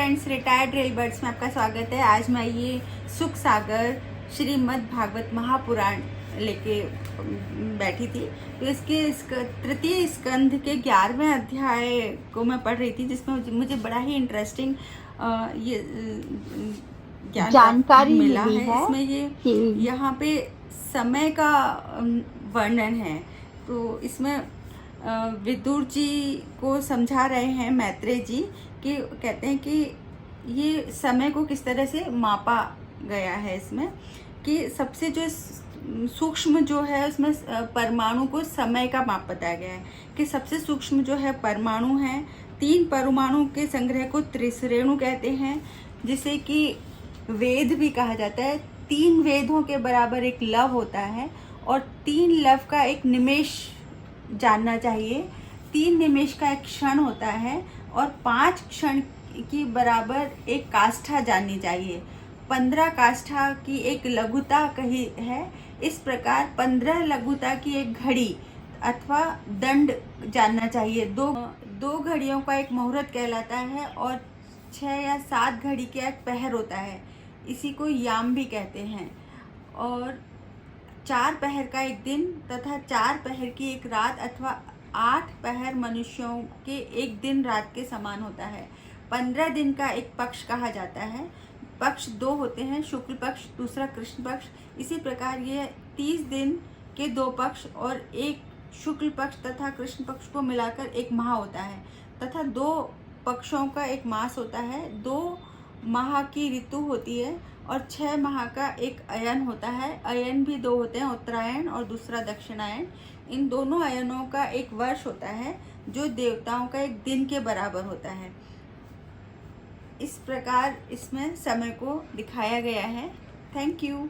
Friends, retired rail birds में आपका स्वागत है। आज मैं ये सुख सागर श्रीमद् भागवत महापुराण लेके बैठी थी। तो इसके तृतीय स्कंध के 11वें अध्याय को मैं पढ़ रही थी, जिसमें मुझे बड़ा ही इंटरेस्टिंग ये जानकारी मिला है। इसमें ये यहाँ पे समय का वर्णन है। तो इसमें विदुर जी को समझा रहे हैं मैत्रेय जी कि कहते हैं कि ये समय को किस तरह से मापा गया है। इसमें कि सबसे जो सूक्ष्म जो है उसमें परमाणु को समय का माप बताया गया है कि सबसे सूक्ष्म जो है परमाणु है। 3 परमाणु के संग्रह को त्रिसरेणु कहते हैं, जिसे कि वेद भी कहा जाता है। 3 वेदों के बराबर एक लव होता है और 3 लव का एक निमेष जानना चाहिए। 3 निमेष का एक क्षण होता है और 5 क्षण की बराबर एक काष्ठा जाननी चाहिए। 15 काष्ठा की एक लघुता कही है। इस प्रकार 15 लघुता की एक घड़ी अथवा दंड जानना चाहिए। दो घड़ियों का एक मुहूर्त कहलाता है और 6 या 7 घड़ी का एक पहर होता है, इसी को याम भी कहते हैं। और 4 पहर का एक दिन तथा 4 पहर की एक रात अथवा 8 पहर मनुष्यों के एक दिन रात के समान होता है। 15 दिन का एक पक्ष कहा जाता है। पक्ष 2 होते हैं, शुक्ल पक्ष, दूसरा कृष्ण पक्ष। इसी प्रकार ये 30 दिन के 2 पक्ष और एक शुक्ल पक्ष तथा कृष्ण पक्ष को मिलाकर एक माह होता है तथा 2 पक्षों का एक मास होता है। 2 माह की ऋतु होती है और 6 माह का एक अयन होता है। अयन भी 2 होते हैं, उत्तरायण और दूसरा दक्षिणायन। इन दोनों अयनों का एक वर्ष होता है, जो देवताओं का एक दिन के बराबर होता है। इस प्रकार इसमें समय को दिखाया गया है। Thank you.